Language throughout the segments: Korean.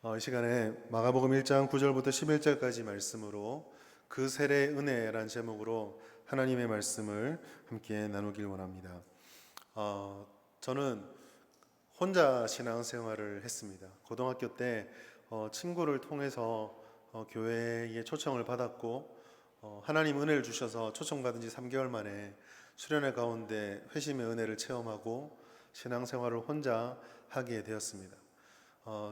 이 시간에 마가복음 1장 9절부터 11절까지 말씀으로 그 세례의 은혜라는 제목으로 하나님의 말씀을 함께 나누길 원합니다. 저는 혼자 신앙생활을 했습니다. 고등학교 때 친구를 통해서 교회에 초청을 받았고 하나님 은혜를 주셔서 초청받은 지 3개월 만에 수련회 가운데 회심의 은혜를 체험하고 신앙생활을 혼자 하게 되었습니다.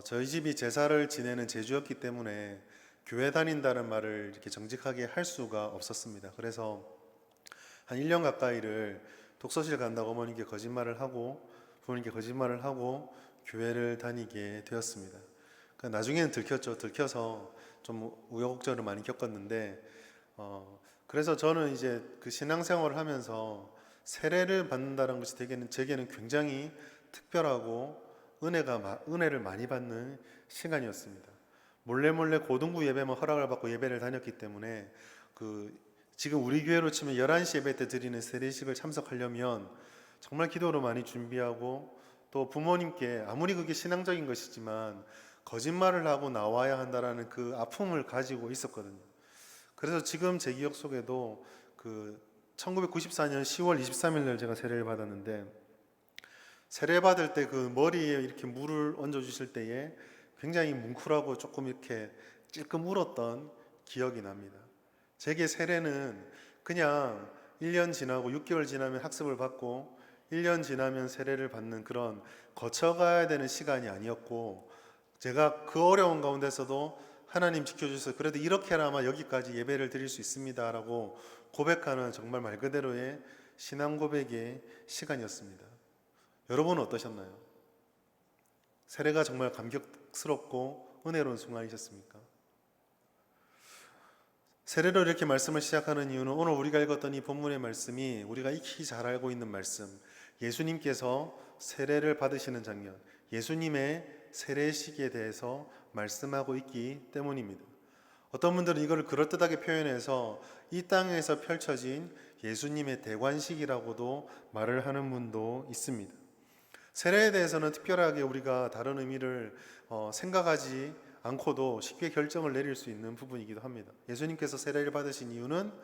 저희 집이 제사를 지내는 제주였기 때문에 교회 다닌다는 말을 이렇게 정직하게 할 수가 없었습니다. 그래서 한 1년 가까이를 독서실 간다고 어머니께 거짓말을 하고 부모님께 거짓말을 하고 교회를 다니게 되었습니다. 그러니까 나중에는 들켰죠. 들켜서 좀 우여곡절을 많이 겪었는데 그래서 저는 이제 그 신앙생활을 하면서 세례를 받는다는 것이 제게는 굉장히 특별하고 은혜를 많이 받는 시간이었습니다. 몰래 고등부 예배만 허락을 받고 예배를 다녔기 때문에 지금 우리 교회로 치면 11시 예배 때 드리는 세례식을 참석하려면 정말 기도로 많이 준비하고 또 부모님께 아무리 그게 신앙적인 것이지만 거짓말을 하고 나와야 한다라는 그 아픔을 가지고 있었거든요. 그래서 지금 제 기억 속에도 1994년 10월 23일 날 제가 세례를 받았는데 세례 받을 때 그 머리에 이렇게 물을 얹어 주실 때에 굉장히 뭉클하고 조금 이렇게 찔끔 울었던 기억이 납니다. 제게 세례는 그냥 1년 지나고 6개월 지나면 학습을 받고 1년 지나면 세례를 받는 그런 거쳐가야 되는 시간이 아니었고, 제가 그 어려운 가운데서도 하나님 지켜주셔서 그래도 이렇게나마 여기까지 예배를 드릴 수 있습니다 라고 고백하는 정말 말 그대로의 신앙 고백의 시간이었습니다. 여러분은 어떠셨나요? 세례가 정말 감격스럽고 은혜로운 순간이셨습니까? 세례로 이렇게 말씀을 시작하는 이유는 오늘 우리가 읽었던 이 본문의 말씀이 우리가 익히 잘 알고 있는 말씀, 예수님께서 세례를 받으시는 장면, 예수님의 세례식에 대해서 말씀하고 있기 때문입니다. 어떤 분들은 이걸 그럴듯하게 표현해서 이 땅에서 펼쳐진 예수님의 대관식이라고도 말을 하는 분도 있습니다. 세례에 대해서는 특별하게 우리가 다른 의미를 생각하지 않고도 쉽게 결정을 내릴 수 있는 부분이기도 합니다. 예수님께서 세례를 받으신 이유는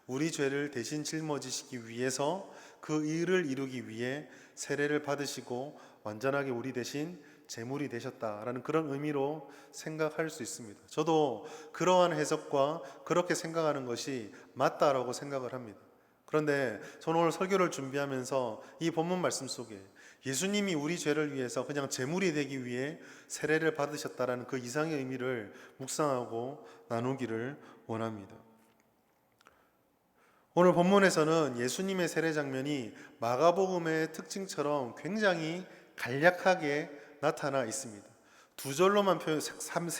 우리 죄를 대신 짊어지시기 위해서 그 일을 이루기 위해 세례를 받으시고 완전하게 우리 대신 제물이 되셨다라는 그런 의미로 생각할 수 있습니다. 저도 그러한 해석과 그렇게 생각하는 것이 맞다라고 생각을 합니다. 그런데 저는 오늘 설교를 준비하면서 이 본문 말씀 속에 예수님이 우리 죄를 위해서 그냥 제물이 되기 위해 세례를 받으셨다라는 그 이상의 의미를 묵상하고 나누기를 원합니다. 오늘 본문에서는 예수님의 세례 장면이 마가복음의 특징처럼 굉장히 간략하게 나타나 있습니다. 세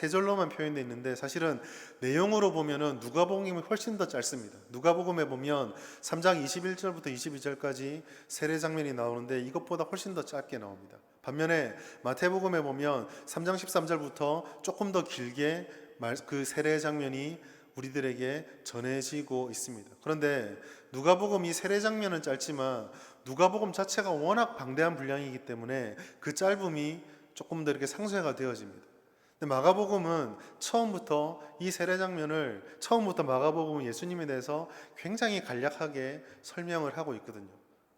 절로만 표현되어 있는데 사실은 내용으로 보면은 누가복음이 훨씬 더 짧습니다. 누가복음에 보면 3장 21절부터 22절까지 세례 장면이 나오는데 이것보다 훨씬 더 짧게 나옵니다. 반면에 마태복음에 보면 3장 13절부터 조금 더 길게 그 세례 장면이 우리들에게 전해지고 있습니다. 그런데 누가복음 이 세례 장면은 짧지만 누가복음 자체가 워낙 방대한 분량이기 때문에 그 짧음이 조금 더 이렇게 상쇄가 되어집니다. 근데 마가복음은 처음부터 이 세례 장면을 처음부터 마가복음은 예수님에 대해서 굉장히 간략하게 설명을 하고 있거든요.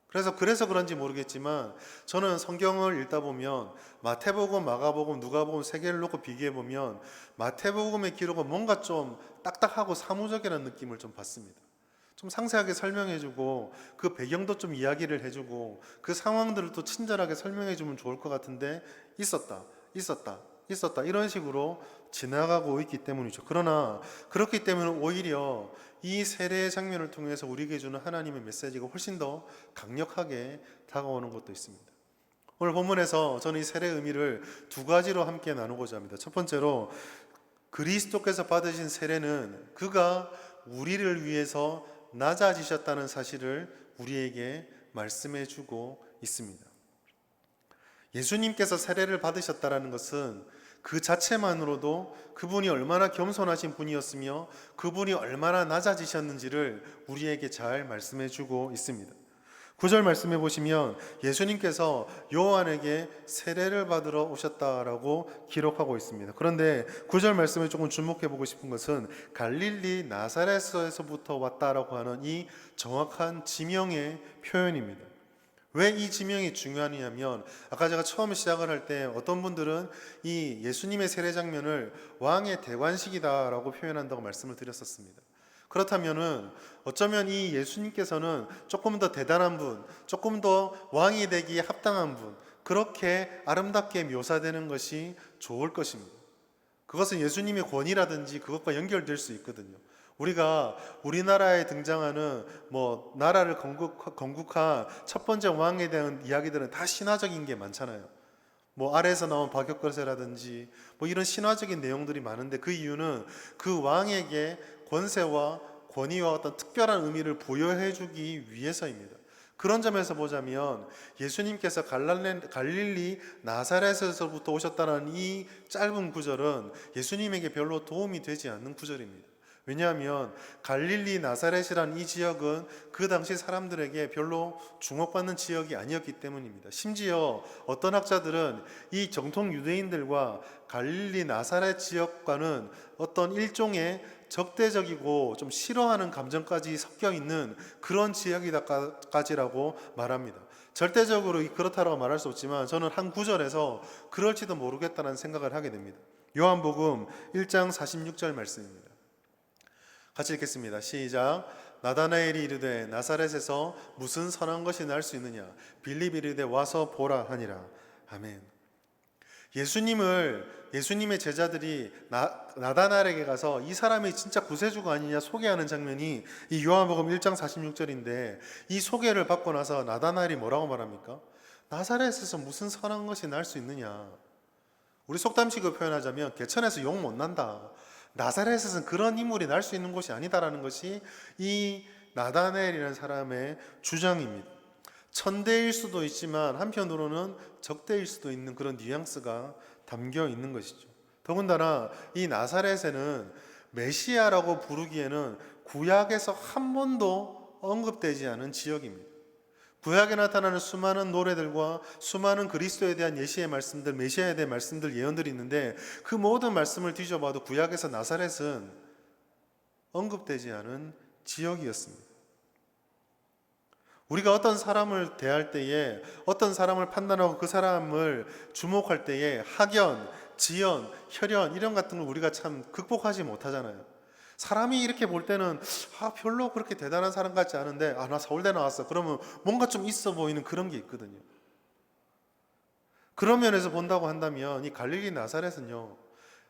그래서 그런지 모르겠지만 저는 성경을 읽다 보면 마태복음, 마가복음, 누가복음 세 개를 놓고 비교해 보면 마태복음의 기록은 뭔가 좀 딱딱하고 사무적이라는 느낌을 좀 받습니다. 좀 상세하게 설명해주고 그 배경도 좀 이야기를 해주고 그 상황들을 또 친절하게 설명해주면 좋을 것 같은데 있었다 이런 식으로 지나가고 있기 때문이죠. 그러나 그렇기 때문에 오히려 이 세례의 장면을 통해서 우리에게 주는 하나님의 메시지가 훨씬 더 강력하게 다가오는 것도 있습니다. 오늘 본문에서 저는 이 세례의 의미를 두 가지로 함께 나누고자 합니다. 첫 번째로 그리스도께서 받으신 세례는 그가 우리를 위해서 낮아지셨다는 사실을 우리에게 말씀해 주고 있습니다. 예수님께서 세례를 받으셨다는 것은 그 자체만으로도 그분이 얼마나 겸손하신 분이었으며 그분이 얼마나 낮아지셨는지를 우리에게 잘 말씀해 주고 있습니다. 9절 말씀해 보시면 예수님께서 요한에게 세례를 받으러 오셨다라고 기록하고 있습니다. 그런데 9절 말씀에 조금 주목해 보고 싶은 것은 갈릴리 나사렛에서부터 왔다라고 하는 이 정확한 지명의 표현입니다. 왜 이 지명이 중요하냐면 아까 제가 처음 시작을 할 때 어떤 분들은 이 예수님의 세례 장면을 왕의 대관식이다라고 표현한다고 말씀을 드렸었습니다. 그렇다면은 어쩌면 이 예수님께서는 조금 더 대단한 분, 조금 더 왕이 되기에 합당한 분, 그렇게 아름답게 묘사되는 것이 좋을 것입니다. 그것은 예수님의 권위라든지 그것과 연결될 수 있거든요. 우리가 우리나라에 등장하는 나라를 건국한 첫 번째 왕에 대한 이야기들은 다 신화적인 게 많잖아요. 아래에서 나온 박역거세라든지 이런 신화적인 내용들이 많은데 그 이유는 그 왕에게 권세와 권위와 어떤 특별한 의미를 부여해 주기 위해서입니다. 그런 점에서 보자면 예수님께서 갈릴리 나사렛에서부터 오셨다는 이 짧은 구절은 예수님에게 별로 도움이 되지 않는 구절입니다. 왜냐하면 갈릴리 나사렛이라는 이 지역은 그 당시 사람들에게 별로 주목받는 지역이 아니었기 때문입니다. 심지어 어떤 학자들은 이 정통 유대인들과 갈릴리 나사렛 지역과는 어떤 일종의 적대적이고 좀 싫어하는 감정까지 섞여 있는 그런 지역이다까지라고 말합니다. 절대적으로 그렇다고 말할 수 없지만 저는 한 구절에서 그럴지도 모르겠다는 생각을 하게 됩니다. 요한복음 1장 46절 말씀입니다. 같이 읽겠습니다. 시작. 나다나엘이 이르되 나사렛에서 무슨 선한 것이 날 수 있느냐 빌립이 이르되 와서 보라 하니라. 아멘. 예수님의 제자들이 나다나엘에게 가서 이 사람이 진짜 구세주가 아니냐 소개하는 장면이 이 요한복음 1장 46절인데 이 소개를 받고 나서 나다나엘이 뭐라고 말합니까? 나사렛에서 무슨 선한 것이 날 수 있느냐. 우리 속담식으로 표현하자면 개천에서 욕 못 난다. 나사렛에서는 그런 인물이 날 수 있는 곳이 아니다라는 것이 이 나다나엘이라는 사람의 주장입니다. 천대일 수도 있지만 한편으로는 적대일 수도 있는 그런 뉘앙스가 담겨 있는 것이죠. 더군다나 이 나사렛에는 메시아라고 부르기에는 구약에서 한 번도 언급되지 않은 지역입니다. 구약에 나타나는 수많은 노래들과 수많은 그리스도에 대한 예시의 말씀들, 메시아에 대한 말씀들, 예언들이 있는데 그 모든 말씀을 뒤져봐도 구약에서 나사렛은 언급되지 않은 지역이었습니다. 우리가 어떤 사람을 대할 때에 어떤 사람을 판단하고 그 사람을 주목할 때에 학연, 지연, 혈연 이런 같은 걸 우리가 참 극복하지 못하잖아요. 사람이 이렇게 볼 때는 별로 그렇게 대단한 사람 같지 않은데 나 서울대 나왔어. 그러면 뭔가 좀 있어 보이는 그런 게 있거든요. 그런 면에서 본다고 한다면 이 갈릴리 나사렛은요,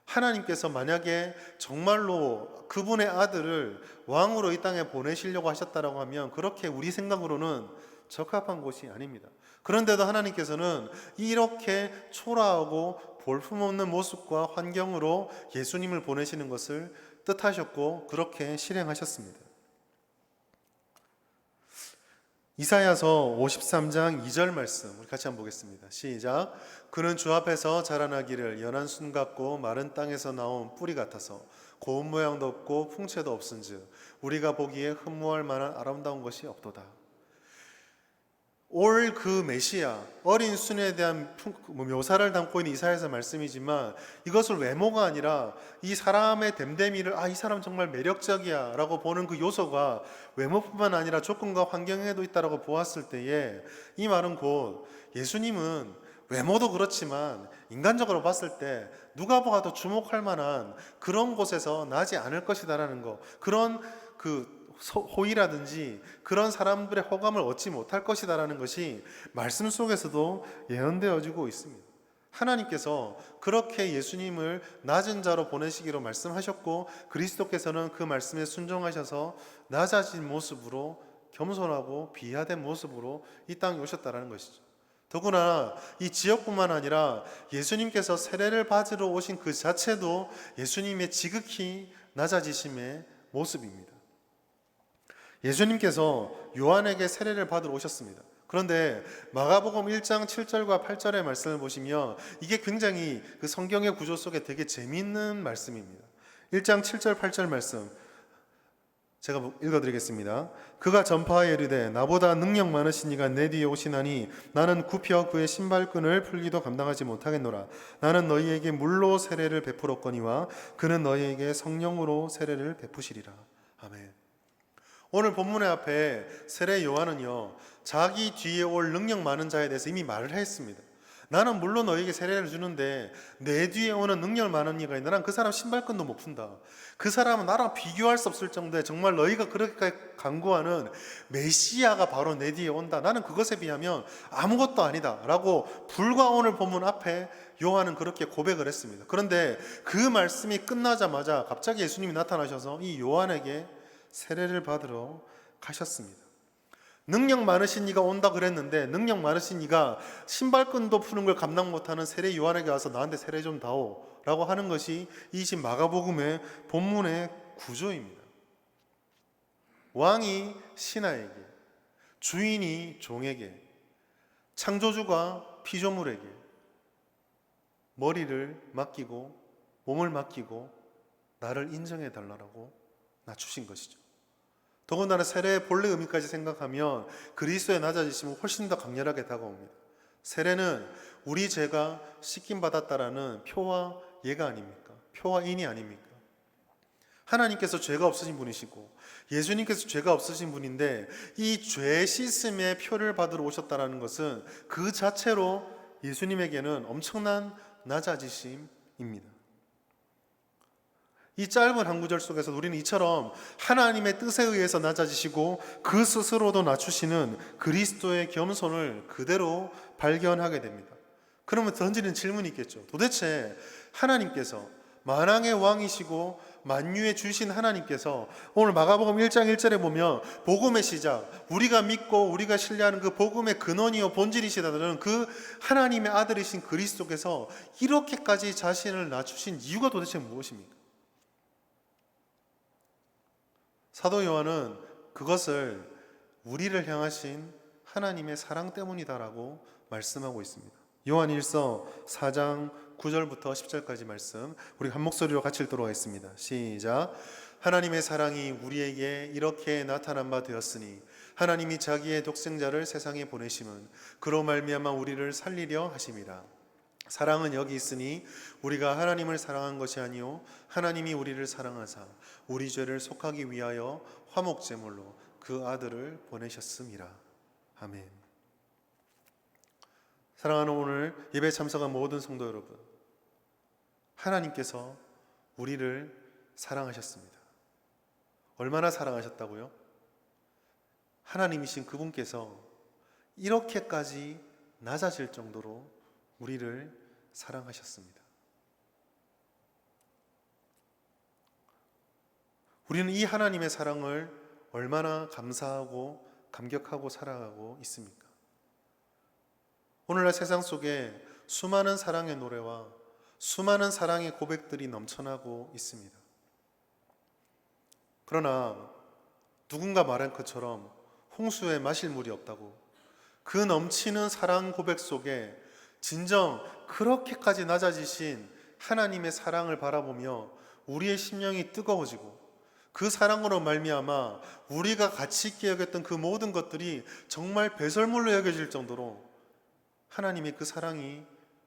하나님께서 만약에 정말로 그분의 아들을 왕으로 이 땅에 보내시려고 하셨다라고 하면 그렇게 우리 생각으로는 적합한 곳이 아닙니다. 그런데도 하나님께서는 이렇게 초라하고 볼품없는 모습과 환경으로 예수님을 보내시는 것을 뜻하셨고 그렇게 실행하셨습니다. 이사야서 53장 2절 말씀 우리 같이 한번 보겠습니다. 시작. 그는 주 앞에서 자라나기를 연한 순 같고 마른 땅에서 나온 뿌리 같아서 고운 모양도 없고 풍채도 없은즉 우리가 보기에 흠모할 만한 아름다운 것이 없도다. 올 그 메시아 어린 순에 대한 묘사를 담고 있는 이사야서 말씀이지만 이것을 외모가 아니라 이 사람의 됨됨이를 이 사람 정말 매력적이야 라고 보는 그 요소가 외모뿐만 아니라 조건과 환경에도 있다라고 보았을 때에 이 말은 곧 예수님은 외모도 그렇지만 인간적으로 봤을 때 누가 봐도 주목할 만한 그런 곳에서 나지 않을 것이다라는 거, 그런 호의라든지 그런 사람들의 호감을 얻지 못할 것이다라는 것이 말씀 속에서도 예언되어지고 있습니다. 하나님께서 그렇게 예수님을 낮은 자로 보내시기로 말씀하셨고 그리스도께서는 그 말씀에 순종하셔서 낮아진 모습으로 겸손하고 비하된 모습으로 이 땅에 오셨다는 것이죠. 더구나 이 지역뿐만 아니라 예수님께서 세례를 받으러 오신 그 자체도 예수님의 지극히 낮아지심의 모습입니다. 예수님께서 요한에게 세례를 받으러 오셨습니다. 그런데 마가복음 1장 7절과 8절의 말씀을 보시면 이게 굉장히 그 성경의 구조 속에 되게 재미있는 말씀입니다. 1장 7절 8절 말씀 제가 읽어드리겠습니다. 그가 전파하여 이르되 나보다 능력 많으신 이가 내 뒤에 오시나니 나는 굽혀 그의 신발끈을 풀기도 감당하지 못하겠노라. 나는 너희에게 물로 세례를 베풀었거니와 그는 너희에게 성령으로 세례를 베푸시리라. 아멘. 오늘 본문의 앞에 세례 요한은요, 자기 뒤에 올 능력 많은 자에 대해서 이미 말을 했습니다. 나는 물론 너에게 세례를 주는데 내 뒤에 오는 능력 많은 이가 있는데 난 그 사람 신발끈도 못 푼다. 그 사람은 나랑 비교할 수 없을 정도의 정말 너희가 그렇게 간구하는 메시아가 바로 내 뒤에 온다. 나는 그것에 비하면 아무것도 아니다 라고 불과 오늘 본문 앞에 요한은 그렇게 고백을 했습니다. 그런데 그 말씀이 끝나자마자 갑자기 예수님이 나타나셔서 이 요한에게 세례를 받으러 가셨습니다. 능력 많으신 이가 온다 그랬는데 능력 많으신 이가 신발끈도 푸는 걸 감당 못하는 세례 요한에게 와서 나한테 세례 좀 다오 라고 하는 것이 이 집 마가복음의 본문의 구조입니다. 왕이 신하에게, 주인이 종에게, 창조주가 피조물에게 머리를 맡기고 몸을 맡기고 나를 인정해 달라고 낮추신 것이죠. 더군다나 세례의 본래 의미까지 생각하면 그리스도의 낮아지심은 훨씬 더 강렬하게 다가옵니다. 세례는 우리 죄가 씻김 받았다라는 표와 예가 아닙니까? 표와 인이 아닙니까? 하나님께서 죄가 없으신 분이시고 예수님께서 죄가 없으신 분인데 이 죄 씻음의 표를 받으러 오셨다는 것은 그 자체로 예수님에게는 엄청난 낮아지심입니다. 이 짧은 한 구절 속에서 우리는 이처럼 하나님의 뜻에 의해서 낮아지시고 그 스스로도 낮추시는 그리스도의 겸손을 그대로 발견하게 됩니다. 그러면 던지는 질문이 있겠죠. 도대체 하나님께서 만왕의 왕이시고 만유의 주신 하나님께서 오늘 마가복음 1장 1절에 보면 복음의 시작, 우리가 믿고 우리가 신뢰하는 그 복음의 근원이요 본질이시다는 그 하나님의 아들이신 그리스도께서 이렇게까지 자신을 낮추신 이유가 도대체 무엇입니까? 사도 요한은 그것을 우리를 향하신 하나님의 사랑 때문이다라고 말씀하고 있습니다. 요한 1서 4장 9절부터 10절까지 말씀 우리 한 목소리로 같이 읽도록 하겠습니다. 시작. 하나님의 사랑이 우리에게 이렇게 나타난 바 되었으니 하나님이 자기의 독생자를 세상에 보내심은 그로 말미암아 우리를 살리려 하심이라. 사랑은 여기 있으니 우리가 하나님을 사랑한 것이 아니요 하나님이 우리를 사랑하사 우리 죄를 속하기 위하여 화목제물로 그 아들을 보내셨음이라. 아멘. 사랑하는 오늘 예배 참석한 모든 성도 여러분, 하나님께서 우리를 사랑하셨습니다. 얼마나 사랑하셨다고요? 하나님이신 그분께서 이렇게까지 낮아질 정도로 우리를 사랑하셨습니다. 우리는 이 하나님의 사랑을 얼마나 감사하고 감격하고 살아가고 있습니까? 오늘날 세상 속에 수많은 사랑의 노래와 수많은 사랑의 고백들이 넘쳐나고 있습니다. 그러나 누군가 말한 것처럼 홍수에 마실 물이 없다고, 그 넘치는 사랑 고백 속에 진정 그렇게까지 낮아지신 하나님의 사랑을 바라보며 우리의 심령이 뜨거워지고 그 사랑으로 말미암아 우리가 가치 있게 여겼던 그 모든 것들이 정말 배설물로 여겨질 정도로 하나님의 그 사랑이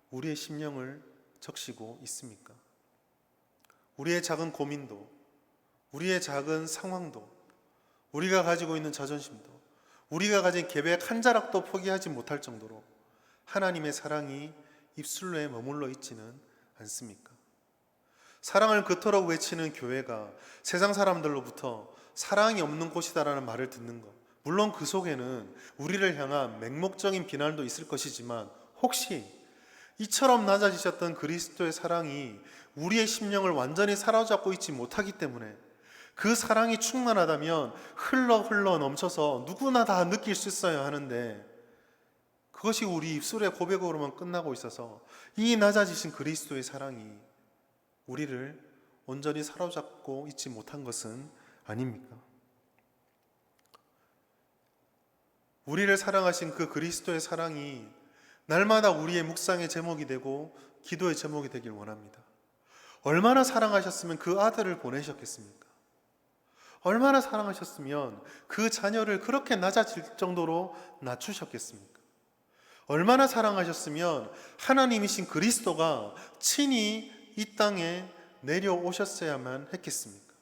우리의 심령을 적시고 있습니까? 우리의 작은 고민도, 우리의 작은 상황도, 우리가 가지고 있는 자존심도, 우리가 가진 계획 한 자락도 포기하지 못할 정도로 하나님의 사랑이 입술로에 머물러 있지는 않습니까? 사랑을 그토록 외치는 교회가 세상 사람들로부터 사랑이 없는 곳이다라는 말을 듣는 것, 물론 그 속에는 우리를 향한 맹목적인 비난도 있을 것이지만 혹시 이처럼 낮아지셨던 그리스도의 사랑이 우리의 심령을 완전히 사로잡고 있지 못하기 때문에 그 사랑이 충만하다면 흘러 넘쳐서 누구나 다 느낄 수 있어야 하는데 그것이 우리 입술의 고백으로만 끝나고 있어서 이 낮아지신 그리스도의 사랑이 우리를 온전히 사로잡고 있지 못한 것은 아닙니까? 우리를 사랑하신 그 그리스도의 사랑이 날마다 우리의 묵상의 제목이 되고 기도의 제목이 되길 원합니다. 얼마나 사랑하셨으면 그 아들을 보내셨겠습니까? 얼마나 사랑하셨으면 그 자녀를 그렇게 낮아질 정도로 낮추셨겠습니까? 얼마나 사랑하셨으면 하나님이신 그리스도가 친히 이 땅에 내려오셨어야만 했겠습니까?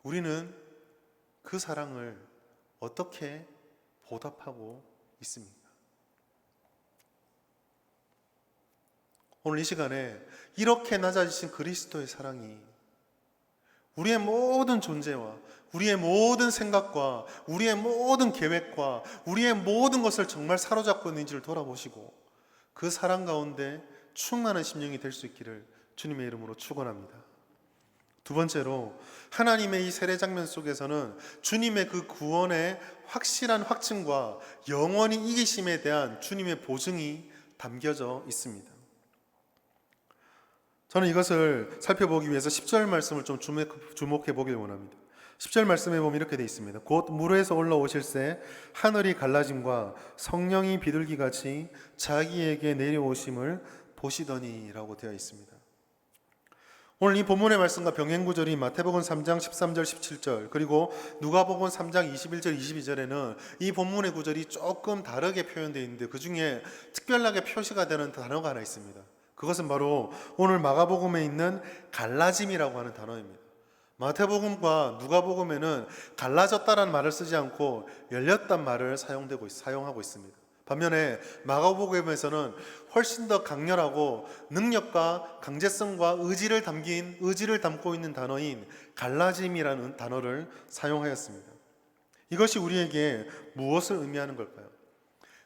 우리는 그 사랑을 어떻게 보답하고 있습니까? 오늘 이 시간에 이렇게 낮아지신 그리스도의 사랑이 우리의 모든 존재와 우리의 모든 생각과 우리의 모든 계획과 우리의 모든 것을 정말 사로잡고 있는지를 돌아보시고 그 사랑 가운데 충만한 심령이 될 수 있기를 주님의 이름으로 축원합니다. 두 번째로, 하나님의 이 세례 장면 속에서는 주님의 그 구원의 확실한 확증과 영원히 이기심에 대한 주님의 보증이 담겨져 있습니다. 저는 이것을 살펴보기 위해서 10절 말씀을 좀 주목해 보길 원합니다. 10절 말씀에 보면 이렇게 되어 있습니다. 곧 물에서 올라오실새 하늘이 갈라짐과 성령이 비둘기같이 자기에게 내려오심을 보시더니 라고 되어 있습니다. 오늘 이 본문의 말씀과 병행 구절이 마태복음 3장 13절 17절 그리고 누가복음 3장 21절 22절에는 이 본문의 구절이 조금 다르게 표현되어 있는데 그 중에 특별하게 표시가 되는 단어가 하나 있습니다. 그것은 바로 오늘 마가복음에 있는 갈라짐이라고 하는 단어입니다. 마태복음과 누가복음에는 갈라졌다라는 말을 쓰지 않고 열렸단 말을 사용하고 있습니다. 반면에 마가복음에서는 훨씬 더 강렬하고 능력과 강제성과 의지를 담고 있는 단어인 갈라짐이라는 단어를 사용하였습니다. 이것이 우리에게 무엇을 의미하는 걸까요?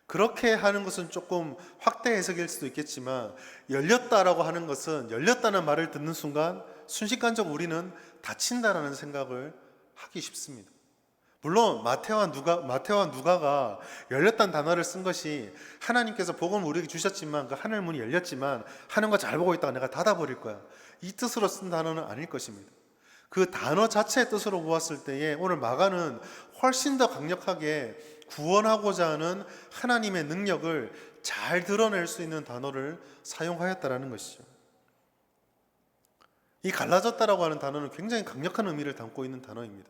그렇게 하는 것은 조금 확대 해석일 수도 있겠지만 열렸다라고 하는 것은 열렸다는 말을 듣는 순간 순식간적으로 우리는 닫힌다라는 생각을 하기 쉽습니다. 물론 마태와 누가가 열렸다는 단어를 쓴 것이 하나님께서 복음을 우리에게 주셨지만 그 하늘 문이 열렸지만 하는 거 잘 보고 있다가 내가 닫아버릴 거야, 이 뜻으로 쓴 단어는 아닐 것입니다. 그 단어 자체의 뜻으로 보았을 때에 오늘 마가는 훨씬 더 강력하게 구원하고자 하는 하나님의 능력을 잘 드러낼 수 있는 단어를 사용하였다라는 것이죠. 이 갈라졌다라고 하는 단어는 굉장히 강력한 의미를 담고 있는 단어입니다.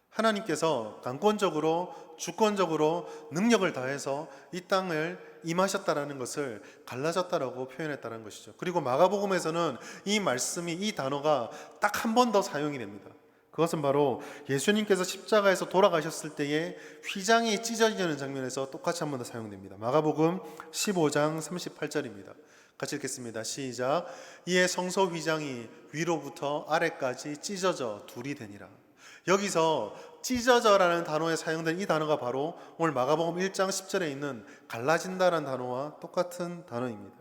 하나님께서 강권적으로 주권적으로 능력을 다해서 이 땅을 임하셨다라는 것을 갈라졌다라고 표현했다는 것이죠. 그리고 마가복음에서는 이 말씀이, 이 단어가 딱 한 번 더 사용이 됩니다. 그것은 바로 예수님께서 십자가에서 돌아가셨을 때에 휘장이 찢어지는 장면에서 똑같이 한 번 더 사용됩니다. 마가복음 15장 38절입니다. 같이 읽겠습니다. 시작. 이에 성소 휘장이 위로부터 아래까지 찢어져 둘이 되니라. 여기서 찢어져라는 단어에 사용된 이 단어가 바로 오늘 마가복음 1장 10절에 있는 갈라진다라는 단어와 똑같은 단어입니다.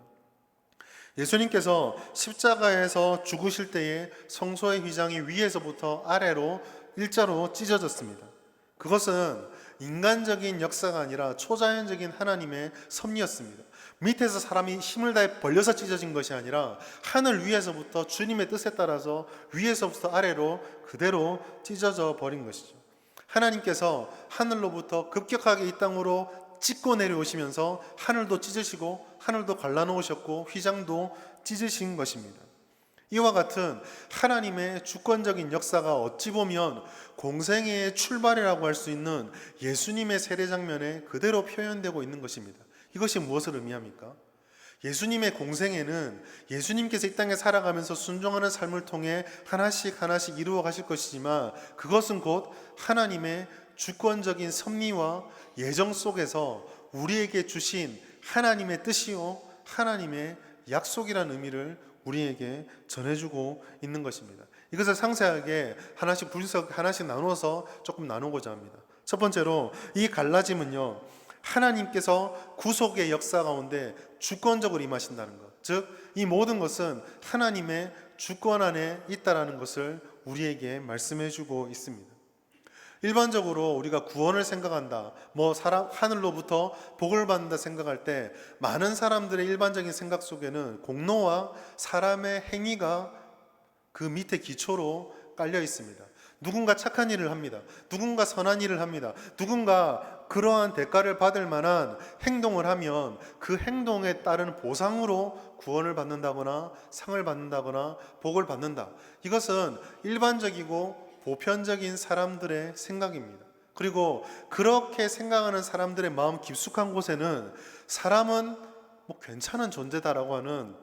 예수님께서 십자가에서 죽으실 때에 성소의 휘장이 위에서부터 아래로 일자로 찢어졌습니다. 그것은 인간적인 역사가 아니라 초자연적인 하나님의 섭리였습니다. 밑에서 사람이 힘을 다해 벌려서 찢어진 것이 아니라 하늘 위에서부터 주님의 뜻에 따라서 위에서부터 아래로 그대로 찢어져 버린 것이죠. 하나님께서 하늘로부터 급격하게 이 땅으로 찢고 내려오시면서 하늘도 찢으시고 하늘도 갈라놓으셨고 휘장도 찢으신 것입니다. 이와 같은 하나님의 주권적인 역사가 어찌 보면 공생애의 출발이라고 할 수 있는 예수님의 세례 장면에 그대로 표현되고 있는 것입니다. 이것이 무엇을 의미합니까? 예수님의 공생애는 예수님께서 이 땅에 살아가면서 순종하는 삶을 통해 하나씩 이루어 가실 것이지만 그것은 곧 하나님의 주권적인 섭리와 예정 속에서 우리에게 주신 하나님의 뜻이요 하나님의 약속이라는 의미를 우리에게 전해주고 있는 것입니다. 이것을 상세하게 하나씩 나누어서 조금 나누고자 합니다. 첫 번째로 이 갈라짐은요, 하나님께서 구속의 역사 가운데 주권적으로 임하신다는 것, 즉 이 모든 것은 하나님의 주권 안에 있다라는 것을 우리에게 말씀해주고 있습니다. 일반적으로 우리가 구원을 생각한다, 하늘로부터 복을 받는다 생각할 때 많은 사람들의 일반적인 생각 속에는 공로와 사람의 행위가 그 밑에 기초로 깔려 있습니다. 누군가 착한 일을 합니다. 누군가 선한 일을 합니다. 누군가 그러한 대가를 받을 만한 행동을 하면 그 행동에 따른 보상으로 구원을 받는다거나 상을 받는다거나 복을 받는다. 이것은 일반적이고 보편적인 사람들의 생각입니다. 그리고 그렇게 생각하는 사람들의 마음 깊숙한 곳에는 사람은 뭐 괜찮은 존재다라고 하는,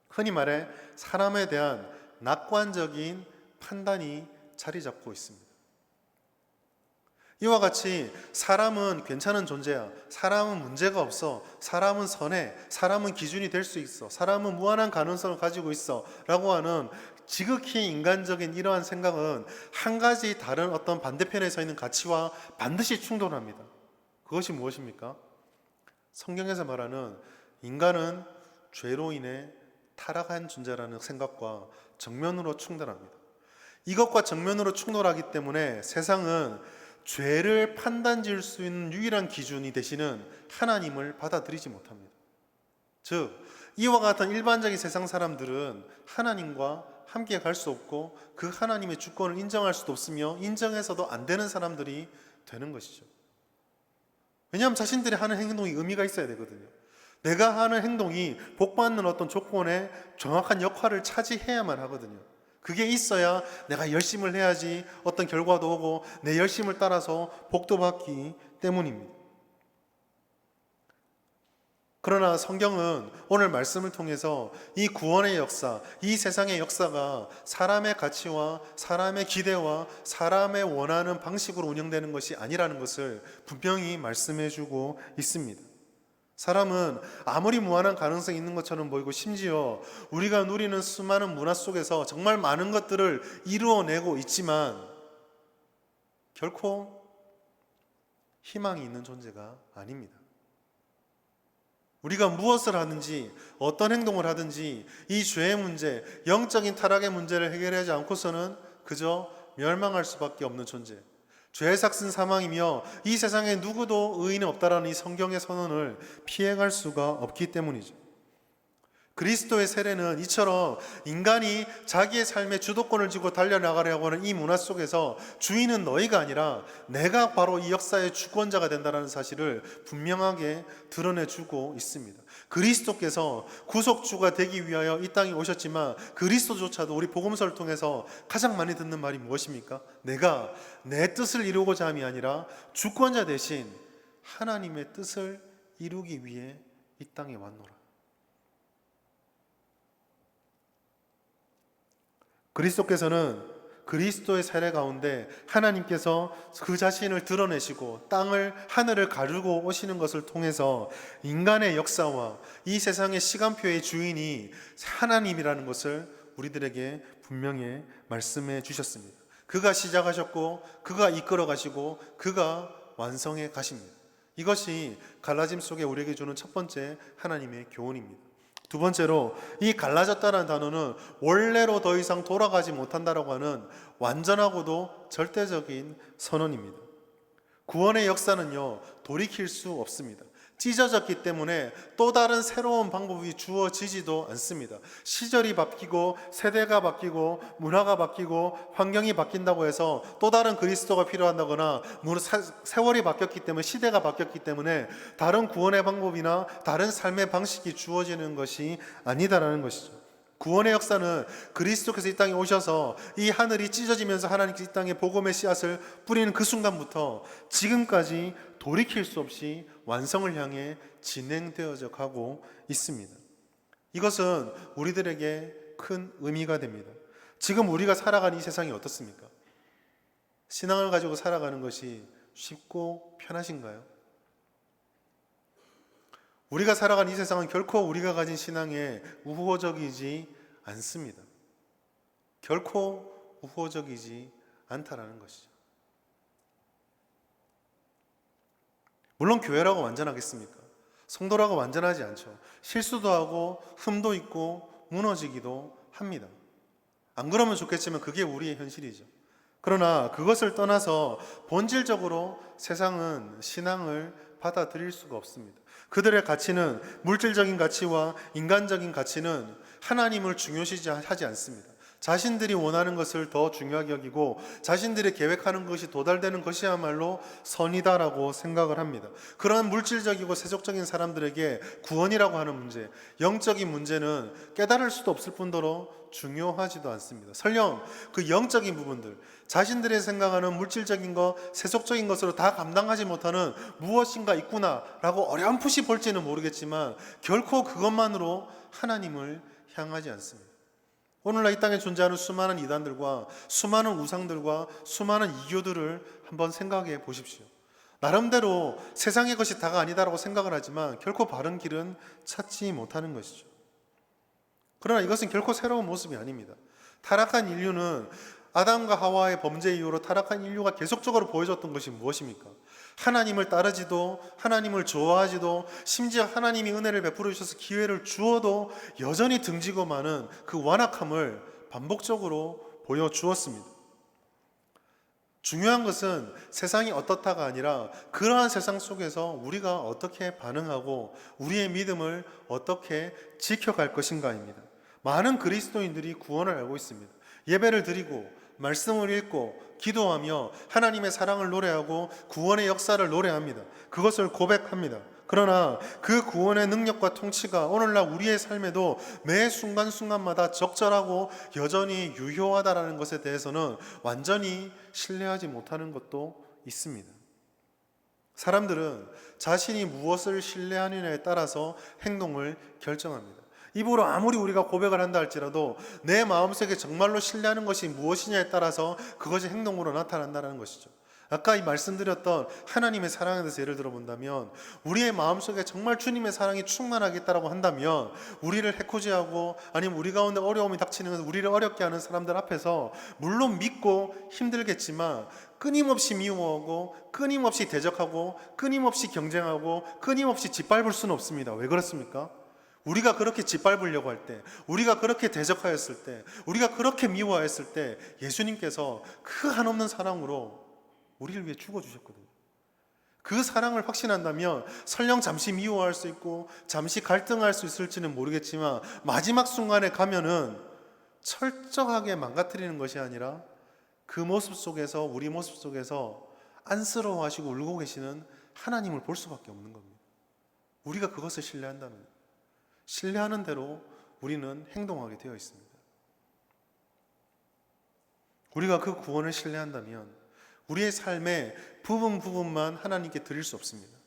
흔히 말해 사람에 대한 낙관적인 판단이 자리 잡고 있습니다. 이와 같이 사람은 괜찮은 존재야, 사람은 문제가 없어, 사람은 선해, 사람은 기준이 될 수 있어, 사람은 무한한 가능성을 가지고 있어 라고 하는 지극히 인간적인 이러한 생각은 한 가지 다른 어떤 반대편에 서 있는 가치와 반드시 충돌합니다. 그것이 무엇입니까? 성경에서 말하는 인간은 죄로 인해 타락한 존재라는 생각과 정면으로 충돌합니다. 이것과 정면으로 충돌하기 때문에 세상은 죄를 판단 지을 수 있는 유일한 기준이 되시는 하나님을 받아들이지 못합니다. 즉, 이와 같은 일반적인 세상 사람들은 하나님과 함께 갈 수 없고 그 하나님의 주권을 인정할 수도 없으며 인정해서도 안 되는 사람들이 되는 것이죠. 왜냐하면 자신들이 하는 행동이 의미가 있어야 되거든요. 내가 하는 행동이 복받는 어떤 조건에 정확한 역할을 차지해야만 하거든요. 그게 있어야 내가 열심을 해야지 어떤 결과도 오고 내 열심을 따라서 복도 받기 때문입니다. 그러나 성경은 오늘 말씀을 통해서 이 구원의 역사, 이 세상의 역사가 사람의 가치와 사람의 기대와 사람의 원하는 방식으로 운영되는 것이 아니라는 것을 분명히 말씀해 주고 있습니다. 사람은 아무리 무한한 가능성이 있는 것처럼 보이고 심지어 우리가 누리는 수많은 문화 속에서 정말 많은 것들을 이루어내고 있지만 결코 희망이 있는 존재가 아닙니다. 우리가 무엇을 하든지 어떤 행동을 하든지 이 죄의 문제, 영적인 타락의 문제를 해결하지 않고서는 그저 멸망할 수밖에 없는 존재, 죄의 삭슨 사망이며 이 세상에 누구도 의인은 없다라는 이 성경의 선언을 피해갈 수가 없기 때문이죠. 그리스도의 세례는 이처럼 인간이 자기의 삶의 주도권을 쥐고 달려나가려고 하는 이 문화 속에서 주인은 너희가 아니라 내가 바로 이 역사의 주권자가 된다는 사실을 분명하게 드러내주고 있습니다. 그리스도께서 구속주가 되기 위하여 이 땅에 오셨지만 그리스도조차도 우리 복음서를 통해서 가장 많이 듣는 말이 무엇입니까? 내가 내 뜻을 이루고자 함이 아니라 주권자 대신 하나님의 뜻을 이루기 위해 이 땅에 왔노라. 그리스도께서는 그리스도의 세례 가운데 하나님께서 그 자신을 드러내시고 하늘을 가르고 오시는 것을 통해서 인간의 역사와 이 세상의 시간표의 주인이 하나님이라는 것을 우리들에게 분명히 말씀해 주셨습니다. 그가 시작하셨고 그가 이끌어 가시고 그가 완성해 가십니다. 이것이 갈라짐 속에 우리에게 주는 첫 번째 하나님의 교훈입니다. 두 번째로 이 갈라졌다는 단어는 원래로 더 이상 돌아가지 못한다라고 하는 완전하고도 절대적인 선언입니다. 구원의 역사는요, 돌이킬 수 없습니다. 찢어졌기 때문에 또 다른 새로운 방법이 주어지지도 않습니다. 시절이 바뀌고 세대가 바뀌고 문화가 바뀌고 환경이 바뀐다고 해서 또 다른 그리스도가 필요하다거나 세월이 바뀌었기 때문에 시대가 바뀌었기 때문에 다른 구원의 방법이나 다른 삶의 방식이 주어지는 것이 아니다라는 것이죠. 구원의 역사는 그리스도께서 이 땅에 오셔서 이 하늘이 찢어지면서 하나님께서 이 땅에 복음의 씨앗을 뿌리는 그 순간부터 지금까지 돌이킬 수 없이 완성을 향해 진행되어져 가고 있습니다. 이것은 우리들에게 큰 의미가 됩니다. 지금 우리가 살아가는 이 세상이 어떻습니까? 신앙을 가지고 살아가는 것이 쉽고 편하신가요? 우리가 살아가는 이 세상은 결코 우리가 가진 신앙에 우호적이지 않습니다. 결코 우호적이지 않다라는 것이죠. 물론 교회라고 완전하겠습니까? 성도라고 완전하지 않죠. 실수도 하고 흠도 있고 무너지기도 합니다. 안 그러면 좋겠지만 그게 우리의 현실이죠. 그러나 그것을 떠나서 본질적으로 세상은 신앙을 받아들일 수가 없습니다. 그들의 가치는 물질적인 가치와 인간적인 가치는 하나님을 중요시하지 않습니다. 자신들이 원하는 것을 더 중요하게 여기고 자신들이 계획하는 것이 도달되는 것이야말로 선이다라고 생각을 합니다. 그러한 물질적이고 세속적인 사람들에게 구원이라고 하는 문제, 영적인 문제는 깨달을 수도 없을 뿐더러 중요하지도 않습니다. 설령 그 영적인 부분들, 자신들이 생각하는 물질적인 것, 세속적인 것으로 다 감당하지 못하는 무엇인가 있구나라고 어렴풋이 볼지는 모르겠지만 결코 그것만으로 하나님을 향하지 않습니다. 오늘날 이 땅에 존재하는 수많은 이단들과 수많은 우상들과 수많은 이교들을 한번 생각해 보십시오. 나름대로 세상의 것이 다가 아니다라고 생각을 하지만 결코 바른 길은 찾지 못하는 것이죠. 그러나 이것은 결코 새로운 모습이 아닙니다. 타락한 인류는 아담과 하와의 범죄 이후로 타락한 인류가 계속적으로 보여줬던 것이 무엇입니까? 하나님을 따르지도 하나님을 좋아하지도 심지어 하나님이 은혜를 베풀어 주셔서 기회를 주어도 여전히 등지고 마는 그 완악함을 반복적으로 보여주었습니다. 중요한 것은 세상이 어떻다가 아니라 그러한 세상 속에서 우리가 어떻게 반응하고 우리의 믿음을 어떻게 지켜갈 것인가입니다. 많은 그리스도인들이 구원을 알고 있습니다. 예배를 드리고 말씀을 읽고 기도하며 하나님의 사랑을 노래하고 구원의 역사를 노래합니다. 그것을 고백합니다. 그러나 그 구원의 능력과 통치가 오늘날 우리의 삶에도 매 순간순간마다 적절하고 여전히 유효하다라는 것에 대해서는 완전히 신뢰하지 못하는 것도 있습니다. 사람들은 자신이 무엇을 신뢰하느냐에 따라서 행동을 결정합니다. 입으로 아무리 우리가 고백을 한다 할지라도 내 마음속에 정말로 신뢰하는 것이 무엇이냐에 따라서 그것이 행동으로 나타난다는 것이죠. 아까 이 말씀드렸던 하나님의 사랑에 대해서 예를 들어본다면 우리의 마음속에 정말 주님의 사랑이 충만하겠다라고 한다면 우리를 해코지하고 아니면 우리 가운데 어려움이 닥치는 것을 우리를 어렵게 하는 사람들 앞에서 물론 믿고 힘들겠지만 끊임없이 미워하고 끊임없이 대적하고 끊임없이 경쟁하고 끊임없이 짓밟을 수는 없습니다. 왜 그렇습니까? 우리가 그렇게 짓밟으려고 할 때, 우리가 그렇게 대적하였을 때, 우리가 그렇게 미워하였을 때 예수님께서 그 한없는 사랑으로 우리를 위해 죽어주셨거든요. 그 사랑을 확신한다면 설령 잠시 미워할 수 있고 잠시 갈등할 수 있을지는 모르겠지만 마지막 순간에 가면은 철저하게 망가뜨리는 것이 아니라 그 모습 속에서 우리 모습 속에서 안쓰러워하시고 울고 계시는 하나님을 볼 수밖에 없는 겁니다. 우리가 그것을 신뢰한다는 거예요. 신뢰하는 대로 우리는 행동하게 되어 있습니다. 우리가 그 구원을 신뢰한다면 우리의 삶의 부분만 하나님께 드릴 수 없습니다.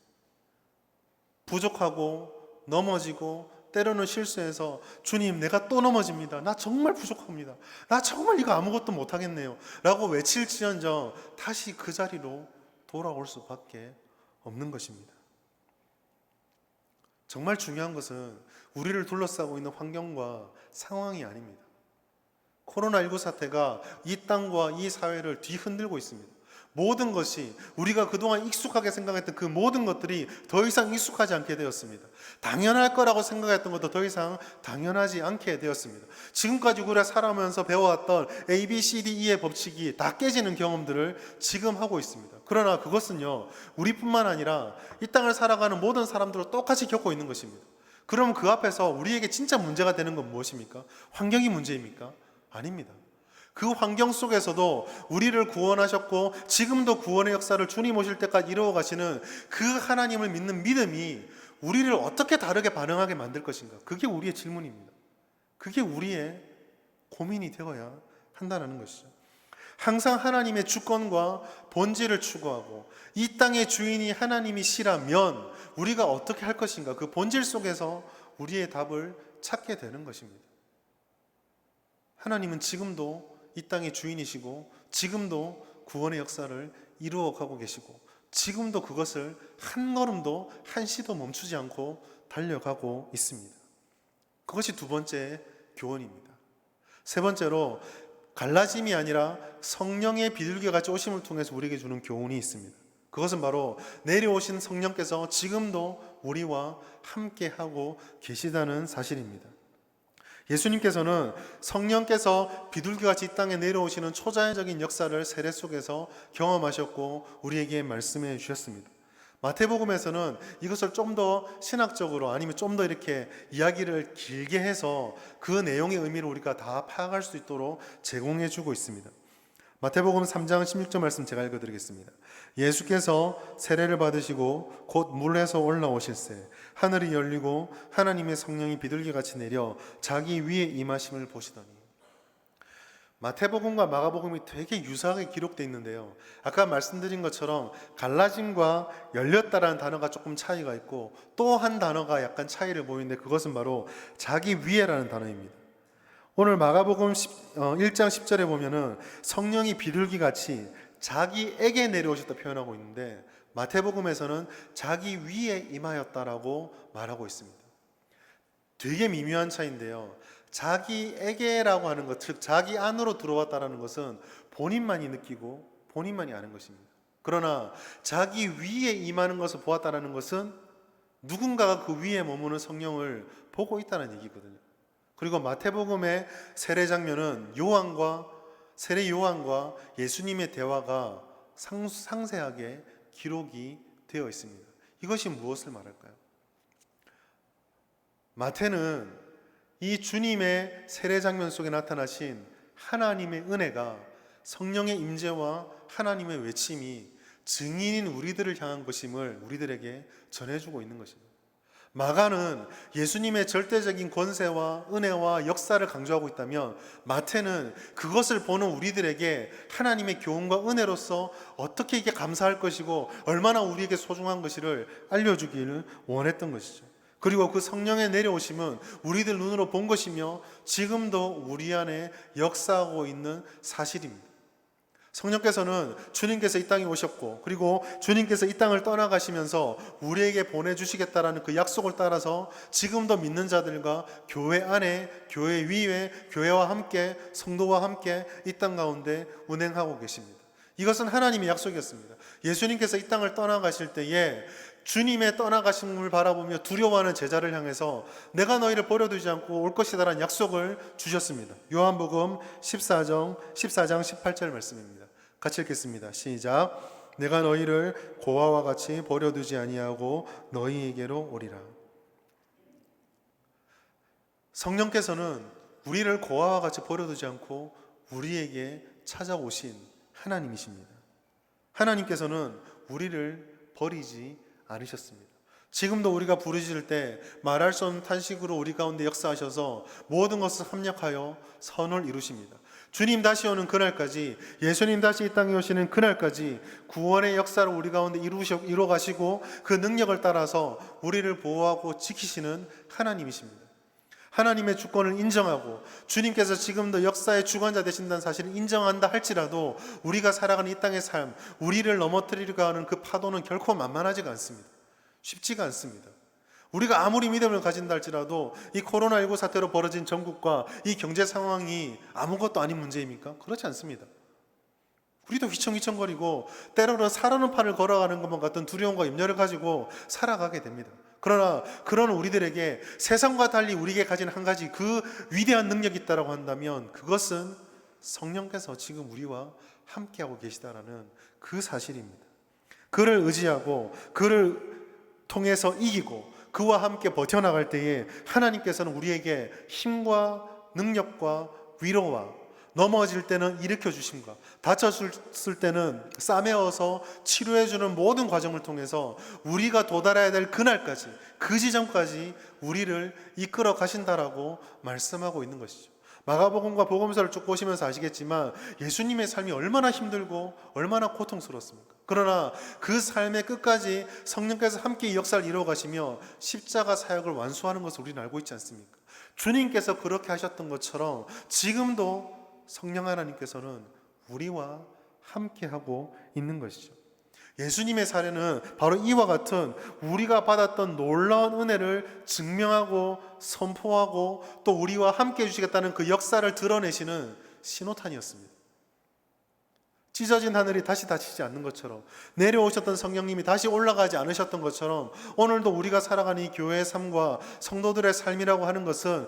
부족하고 넘어지고 때로는 실수해서 주님 내가 또 넘어집니다. 나 정말 부족합니다. 나 정말 이거 아무것도 못하겠네요 라고 외칠지언정 다시 그 자리로 돌아올 수밖에 없는 것입니다. 정말 중요한 것은 우리를 둘러싸고 있는 환경과 상황이 아닙니다. 코로나19 사태가 이 땅과 이 사회를 뒤흔들고 있습니다. 모든 것이 우리가 그동안 익숙하게 생각했던 그 모든 것들이 더 이상 익숙하지 않게 되었습니다. 당연할 거라고 생각했던 것도 더 이상 당연하지 않게 되었습니다. 지금까지 우리가 살아오면서 배워왔던 A, B, C, D, E의 법칙이 다 깨지는 경험들을 지금 하고 있습니다. 그러나 그것은요, 우리뿐만 아니라 이 땅을 살아가는 모든 사람들도 똑같이 겪고 있는 것입니다. 그럼 그 앞에서 우리에게 진짜 문제가 되는 건 무엇입니까? 환경이 문제입니까? 아닙니다. 그 환경 속에서도 우리를 구원하셨고 지금도 구원의 역사를 주님 오실 때까지 이루어 가시는 그 하나님을 믿는 믿음이 우리를 어떻게 다르게 반응하게 만들 것인가? 그게 우리의 질문입니다. 그게 우리의 고민이 되어야 한다는 것이죠. 항상 하나님의 주권과 본질을 추구하고 이 땅의 주인이 하나님이시라면 우리가 어떻게 할 것인가? 그 본질 속에서 우리의 답을 찾게 되는 것입니다. 하나님은 지금도 이 땅의 주인이시고 지금도 구원의 역사를 이루어가고 계시고 지금도 그것을 한 걸음도 한시도 멈추지 않고 달려가고 있습니다. 그것이 두 번째 교훈입니다. 세 번째로 갈라짐이 아니라 성령의 비둘기같이 오심을 통해서 우리에게 주는 교훈이 있습니다. 그것은 바로 내려오신 성령께서 지금도 우리와 함께하고 계시다는 사실입니다. 예수님께서는 성령께서 비둘기같이 이 땅에 내려오시는 초자연적인 역사를 세례 속에서 경험하셨고 우리에게 말씀해 주셨습니다. 마태복음에서는 이것을 좀 더 신학적으로 아니면 좀 더 이렇게 이야기를 길게 해서 그 내용의 의미를 우리가 다 파악할 수 있도록 제공해 주고 있습니다. 마태복음 3장 16절 말씀 제가 읽어드리겠습니다. 예수께서 세례를 받으시고 곧 물에서 올라오실새 하늘이 열리고 하나님의 성령이 비둘기같이 내려 자기 위에 임하심을 보시더니. 마태복음과 마가복음이 되게 유사하게 기록되어 있는데요, 아까 말씀드린 것처럼 갈라짐과 열렸다라는 단어가 조금 차이가 있고 또 한 단어가 약간 차이를 보이는데 그것은 바로 자기 위에라는 단어입니다. 오늘 마가복음 1장 10절에 보면은 성령이 비둘기같이 자기에게 내려오셨다 표현하고 있는데 마태복음에서는 자기 위에 임하였다라고 말하고 있습니다. 되게 미묘한 차이인데요, 자기에게라고 하는 것, 즉 자기 안으로 들어왔다라는 것은 본인만이 느끼고 본인만이 아는 것입니다. 그러나 자기 위에 임하는 것을 보았다라는 것은 누군가가 그 위에 머무는 성령을 보고 있다는 얘기거든요. 그리고 마태복음의 세례 장면은 세례 요한과 예수님의 대화가 상세하게 기록이 되어 있습니다. 이것이 무엇을 말할까요? 마태는 이 주님의 세례 장면 속에 나타나신 하나님의 은혜가, 성령의 임재와 하나님의 외침이 증인인 우리들을 향한 것임을 우리들에게 전해주고 있는 것입니다. 마가는 예수님의 절대적인 권세와 은혜와 역사를 강조하고 있다면 마태는 그것을 보는 우리들에게 하나님의 교훈과 은혜로서 어떻게 이게 감사할 것이고 얼마나 우리에게 소중한 것을 알려주기를 원했던 것이죠. 그리고 그 성령의 내려오심은 우리들 눈으로 본 것이며 지금도 우리 안에 역사하고 있는 사실입니다. 성령께서는 주님께서 이 땅에 오셨고 그리고 주님께서 이 땅을 떠나가시면서 우리에게 보내주시겠다라는 그 약속을 따라서 지금도 믿는 자들과 교회 안에, 교회 위에, 교회와 함께, 성도와 함께 이 땅 가운데 운행하고 계십니다. 이것은 하나님의 약속이었습니다. 예수님께서 이 땅을 떠나가실 때에 주님의 떠나가심을 바라보며 두려워하는 제자를 향해서 내가 너희를 버려두지 않고 올 것이다라는 약속을 주셨습니다. 요한복음 14장 18절 말씀입니다. 같이 읽겠습니다. 시작. 내가 너희를 고아와 같이 버려두지 아니하고 너희에게로 오리라. 성령께서는 우리를 고아와 같이 버려두지 않고 우리에게 찾아오신 하나님이십니다. 하나님께서는 우리를 버리지 않으셨습니다. 지금도 우리가 부르짖을 때 말할 수 없는 탄식으로 우리 가운데 역사하셔서 모든 것을 합력하여 선을 이루십니다. 주님 다시 오는 그날까지, 예수님 다시 이 땅에 오시는 그날까지 구원의 역사를 우리 가운데 이루어 가시고 그 능력을 따라서 우리를 보호하고 지키시는 하나님이십니다. 하나님의 주권을 인정하고 주님께서 지금도 역사의 주관자 되신다는 사실을 인정한다 할지라도 우리가 살아가는 이 땅의 삶, 우리를 넘어뜨리려고 하는 그 파도는 결코 만만하지가 않습니다. 쉽지가 않습니다. 우리가 아무리 믿음을 가진다 할지라도 이 코로나19 사태로 벌어진 전국과 이 경제 상황이 아무것도 아닌 문제입니까? 그렇지 않습니다. 우리도 휘청휘청거리고 때로는 살아는 판을 걸어가는 것만 같은 두려움과 염려를 가지고 살아가게 됩니다. 그러나 그런 우리들에게 세상과 달리 우리에게 가진 한 가지 그 위대한 능력이 있다고 한다면 그것은 성령께서 지금 우리와 함께하고 계시다라는 그 사실입니다. 그를 의지하고 그를 통해서 이기고 그와 함께 버텨나갈 때에 하나님께서는 우리에게 힘과 능력과 위로와 넘어질 때는 일으켜 주심과 다쳤을 때는 싸매어서 치료해주는 모든 과정을 통해서 우리가 도달해야 될 그날까지, 그 지점까지 우리를 이끌어 가신다라고 말씀하고 있는 것이죠. 마가복음과 복음서를 쭉 보시면서 아시겠지만 예수님의 삶이 얼마나 힘들고 얼마나 고통스럽습니까? 그러나 그 삶의 끝까지 성령께서 함께 이 역사를 이루어 가시며 십자가 사역을 완수하는 것을 우리는 알고 있지 않습니까? 주님께서 그렇게 하셨던 것처럼 지금도 성령 하나님께서는 우리와 함께하고 있는 것이죠. 예수님의 사례는 바로 이와 같은 우리가 받았던 놀라운 은혜를 증명하고 선포하고 또 우리와 함께 해주시겠다는 그 역사를 드러내시는 신호탄이었습니다. 찢어진 하늘이 다시 닫히지 않는 것처럼, 내려오셨던 성령님이 다시 올라가지 않으셨던 것처럼 오늘도 우리가 살아가는 이 교회의 삶과 성도들의 삶이라고 하는 것은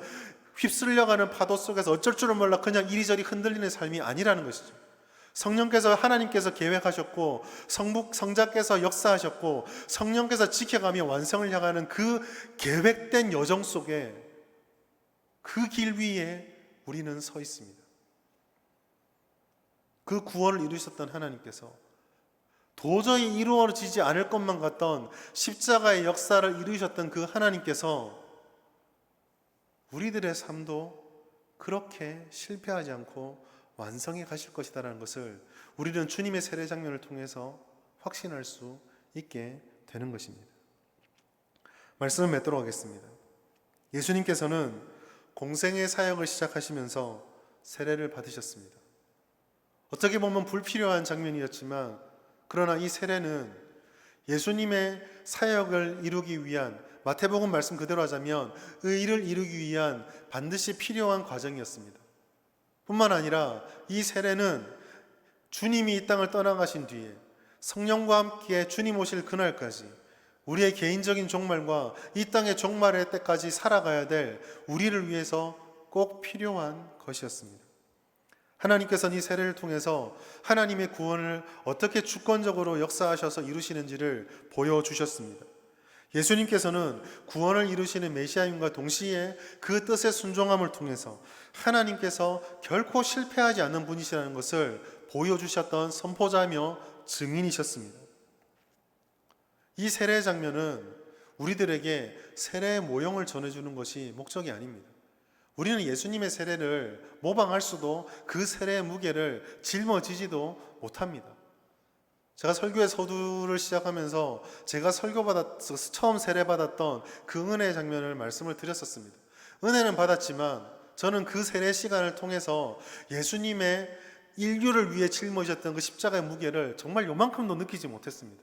휩쓸려가는 파도 속에서 어쩔 줄을 몰라 그냥 이리저리 흔들리는 삶이 아니라는 것이죠. 성령께서 하나님께서 계획하셨고 성자께서 역사하셨고 성령께서 지켜가며 완성을 향하는 그 계획된 여정 속에 그 길 위에 우리는 서 있습니다. 그 구원을 이루셨던 하나님께서 도저히 이루어지지 않을 것만 같던 십자가의 역사를 이루셨던 그 하나님께서 우리들의 삶도 그렇게 실패하지 않고 완성해 가실 것이다라는 것을 우리는 주님의 세례 장면을 통해서 확신할 수 있게 되는 것입니다. 말씀을 맺도록 하겠습니다. 예수님께서는 공생의 사역을 시작하시면서 세례를 받으셨습니다. 어떻게 보면 불필요한 장면이었지만 그러나 이 세례는 예수님의 사역을 이루기 위한, 마태복음 말씀 그대로 하자면 의를 이루기 위한 반드시 필요한 과정이었습니다. 뿐만 아니라 이 세례는 주님이 이 땅을 떠나가신 뒤에 성령과 함께 주님 오실 그날까지 우리의 개인적인 종말과 이 땅의 종말의 때까지 살아가야 될 우리를 위해서 꼭 필요한 것이었습니다. 하나님께서는 이 세례를 통해서 하나님의 구원을 어떻게 주권적으로 역사하셔서 이루시는지를 보여주셨습니다. 예수님께서는 구원을 이루시는 메시아임과 동시에 그 뜻의 순종함을 통해서 하나님께서 결코 실패하지 않는 분이시라는 것을 보여주셨던 선포자며 증인이셨습니다. 이 세례 장면은 우리들에게 세례의 모형을 전해주는 것이 목적이 아닙니다. 우리는 예수님의 세례를 모방할 수도 그 세례의 무게를 짊어지지도 못합니다. 제가 설교의 서두를 시작하면서 제가 처음 세례받았던 그 은혜의 장면을 말씀을 드렸었습니다. 은혜는 받았지만 저는 그 세례 시간을 통해서 예수님의 인류를 위해 짊어지셨던 그 십자가의 무게를 정말 요만큼도 느끼지 못했습니다.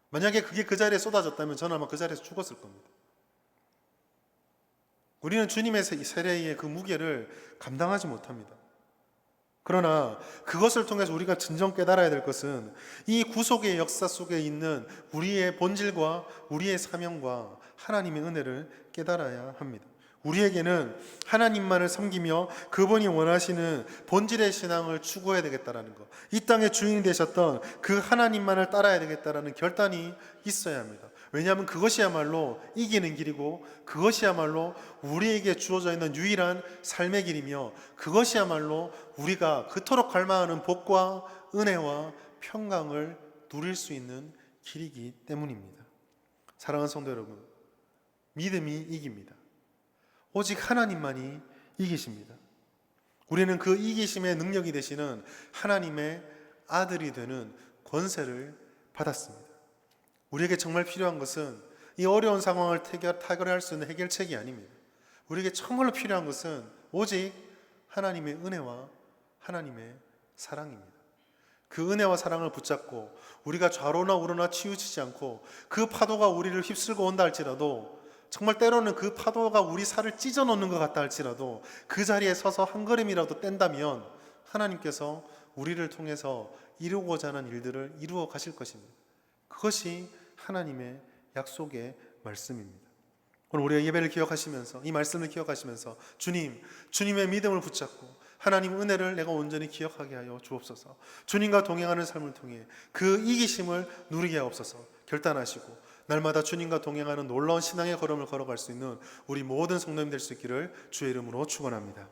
만약에 그게 그 자리에 쏟아졌다면 저는 아마 그 자리에서 죽었을 겁니다. 우리는 주님의 세례의 그 무게를 감당하지 못합니다. 그러나 그것을 통해서 우리가 진정 깨달아야 될 것은 이 구속의 역사 속에 있는 우리의 본질과 우리의 사명과 하나님의 은혜를 깨달아야 합니다. 우리에게는 하나님만을 섬기며 그분이 원하시는 본질의 신앙을 추구해야 되겠다라는 것, 이 땅의 주인이 되셨던 그 하나님만을 따라야 되겠다라는 결단이 있어야 합니다. 왜냐하면 그것이야말로 이기는 길이고 그것이야말로 우리에게 주어져 있는 유일한 삶의 길이며 그것이야말로 우리가 그토록 갈망하는 복과 은혜와 평강을 누릴 수 있는 길이기 때문입니다. 사랑하는 성도 여러분, 믿음이 이깁니다. 오직 하나님만이 이기십니다. 우리는 그 이기심의 능력이 되시는 하나님의 아들이 되는 권세를 받았습니다. 우리에게 정말 필요한 것은 이 어려운 상황을 타결할 수 있는 해결책이 아닙니다. 우리에게 정말로 필요한 것은 오직 하나님의 은혜와 하나님의 사랑입니다. 그 은혜와 사랑을 붙잡고 우리가 좌로나 우로나 치우치지 않고 그 파도가 우리를 휩쓸고 온다 할지라도, 정말 때로는 그 파도가 우리 살을 찢어놓는 것 같다 할지라도 그 자리에 서서 한 걸음이라도 뗀다면 하나님께서 우리를 통해서 이루고자 하는 일들을 이루어 가실 것입니다. 그것이 하나님의 약속의 말씀입니다. 오늘 우리의 예배를 기억하시면서, 이 말씀을 기억하시면서 주님의 믿음을 붙잡고 하나님 은혜를 내가 온전히 기억하게 하여 주옵소서. 주님과 동행하는 삶을 통해 그 이기심을 누리게 하옵소서 결단하시고 날마다 주님과 동행하는 놀라운 신앙의 걸음을 걸어갈 수 있는 우리 모든 성도님 될 수 있기를 주의 이름으로 축원합니다.